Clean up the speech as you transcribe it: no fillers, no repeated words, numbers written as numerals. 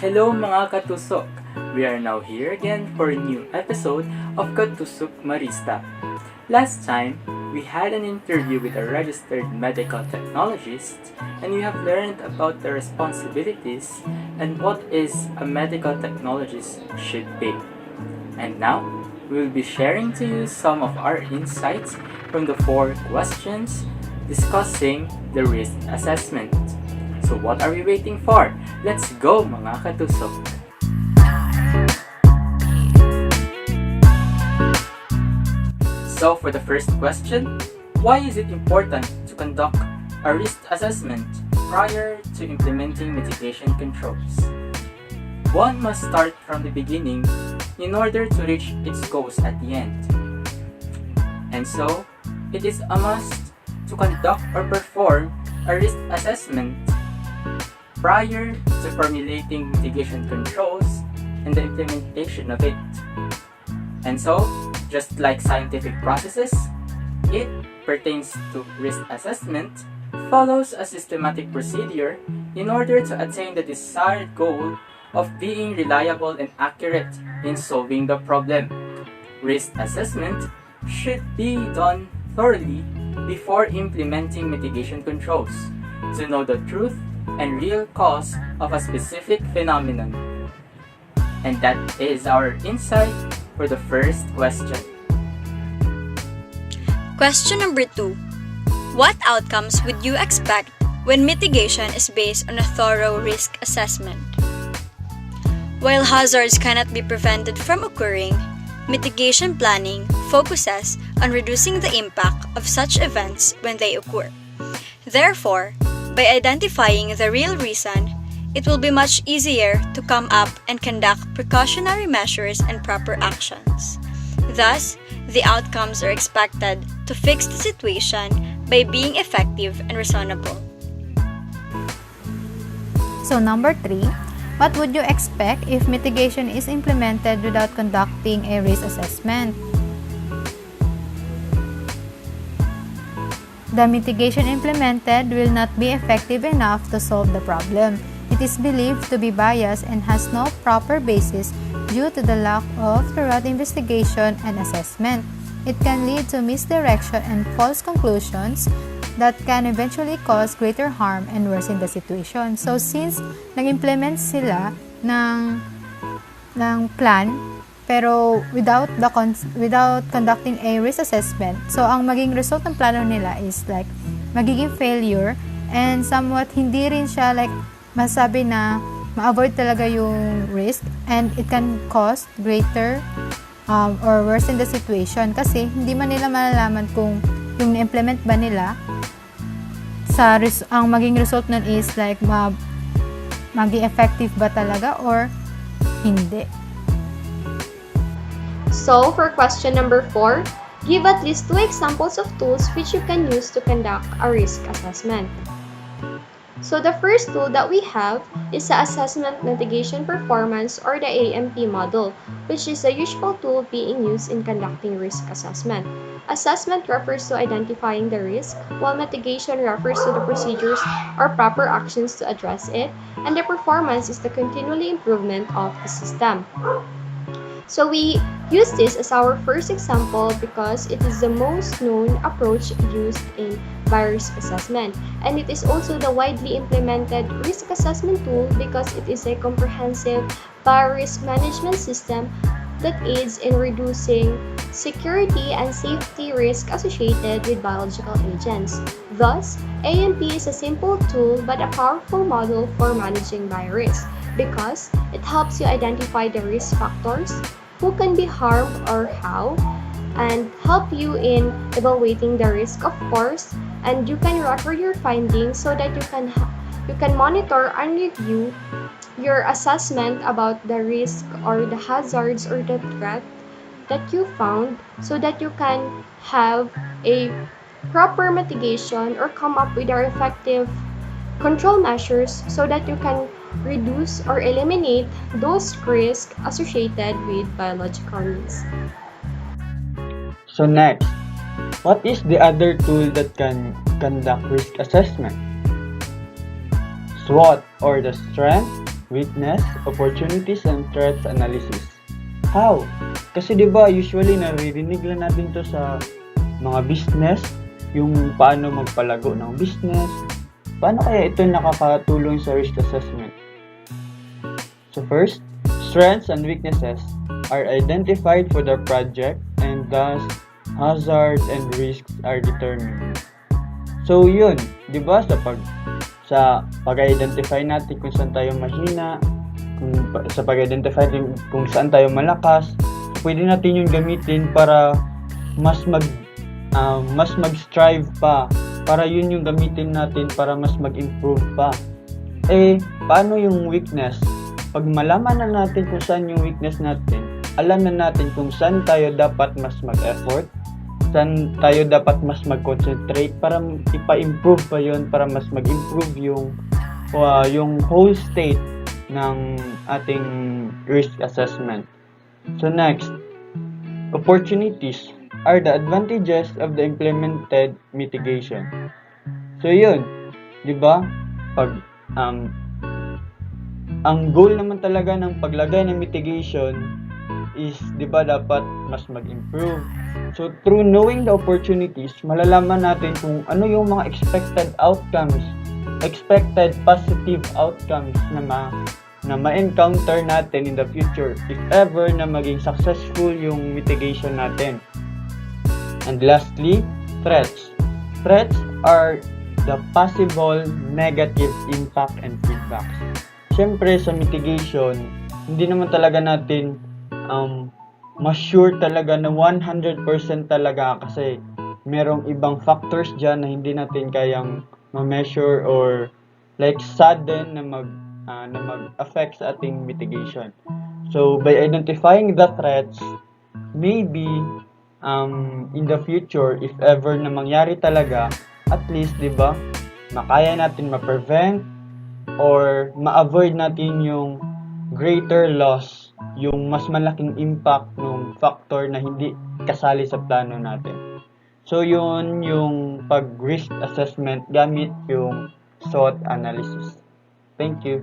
Hello mga katusok! We are now here again for a new episode of Katusok Marista. Last time, we had an interview with a registered medical technologist and we have learned about the responsibilities and what is a medical technologist should be. And now, we will be sharing to you some of our insights from the 4 questions discussing the risk assessment. So what are we waiting for? Let's go mga katusok! So for the first question, why is it important to conduct a risk assessment prior to implementing mitigation controls? One must start from the beginning in order to reach its goals at the end. And so, it is a must to conduct or perform a risk assessment prior to formulating mitigation controls and the implementation of it. And so, just like scientific processes, it pertains to risk assessment, follows a systematic procedure in order to attain the desired goal of being reliable and accurate in solving the problem. Risk assessment should be done thoroughly before implementing mitigation controls to know the truth and real cause of a specific phenomenon. And that is our insight for the first question. Question number 2. What outcomes would you expect when mitigation is based on a thorough risk assessment? While hazards cannot be prevented from occurring, mitigation planning focuses on reducing the impact of such events when they occur. Therefore, by identifying the real reason, it will be much easier to come up and conduct precautionary measures and proper actions. Thus, the outcomes are expected to fix the situation by being effective and reasonable. So number 3, what would you expect if mitigation is implemented without conducting a risk assessment? The mitigation implemented will not be effective enough to solve the problem. It is believed to be biased and has no proper basis due to the lack of thorough investigation and assessment. It can lead to misdirection and false conclusions that can eventually cause greater harm and worsen the situation. So since nag-implement sila ng plan pero without conducting a risk assessment, so ang maging result ng plano nila is like magiging failure and somewhat hindi rin siya like masabi na ma-avoid talaga yung risk and it can cause greater or worsen the situation kasi hindi man nila malalaman kung yung na-implement ba nila ang maging result nun is like maging effective ba talaga or hindi. So, for question number 4, give at least 2 examples of tools which you can use to conduct a risk assessment. So, the first tool that we have is the Assessment Mitigation Performance or the AMP model, which is a usual tool being used in conducting risk assessment. Assessment refers to identifying the risk, while mitigation refers to the procedures or proper actions to address it, and the performance is the continually improvement of the system. So we use this as our first example because it is the most known approach used in virus assessment, and it is also the widely implemented risk assessment tool because it is a comprehensive virus management system that aids in reducing security and safety risk associated with biological agents. Thus, AMP is a simple tool but a powerful model for managing virus because it helps you identify the risk factors, who can be harmed or how, and help you in evaluating the risk, of course, and you can record your findings so that you can monitor and review your assessment about the risk or the hazards or the threat that you found so that you can have a proper mitigation or come up with our effective control measures so that you can reduce or eliminate those risks associated with biological means. So next, what is the other tool that can conduct risk assessment? SWOT or the strength, weakness, opportunities, and threats analysis. How? Kasi 'di ba usually naririnig lang natin to sa mga business, yung paano magpalago ng business. Paano kaya ito nakakatulong sa risk assessment? So first, strengths and weaknesses are identified for the project and thus hazards and risks are determined. So yun, 'di ba sa pag-identify natin kung saan tayo mahina, sa pag-identify din kung saan tayo malakas, pwede natin yung gamitin para mas mag-strive pa, para yun yung gamitin natin para mas mag-improve pa. Paano yung weakness? Pag malaman na natin kung saan yung weakness natin, alam na natin kung saan tayo dapat mas mag-effort, saan tayo dapat mas mag-concentrate para ipa-improve pa yun, para mas mag-improve yung whole state ng ating risk assessment. So next, opportunities are the advantages of the implemented mitigation. So yun, 'di ba? Pag ang goal naman talaga ng paglagay ng mitigation is 'di ba dapat mas mag-improve. So through knowing the opportunities, malalaman natin kung ano yung mga expected positive outcomes na ma-encounter natin in the future if ever na maging successful yung mitigation natin. And lastly, threats. Threats are the possible negative impact and feedbacks. Siyempre sa mitigation, hindi naman talaga natin ma-sure talaga na 100% talaga kasi merong ibang factors dyan na hindi natin kayang ma-measure or like sudden na mag-affect sa ating mitigation. So by identifying the threats, maybe in the future, if ever na mangyari talaga, at least 'di ba, makaya natin ma-prevent or ma-avoid natin yung greater loss, yung mas malaking impact ng factor na hindi kasali sa plano natin. So yun yung pag-risk assessment gamit yung SWOT analysis. Thank you.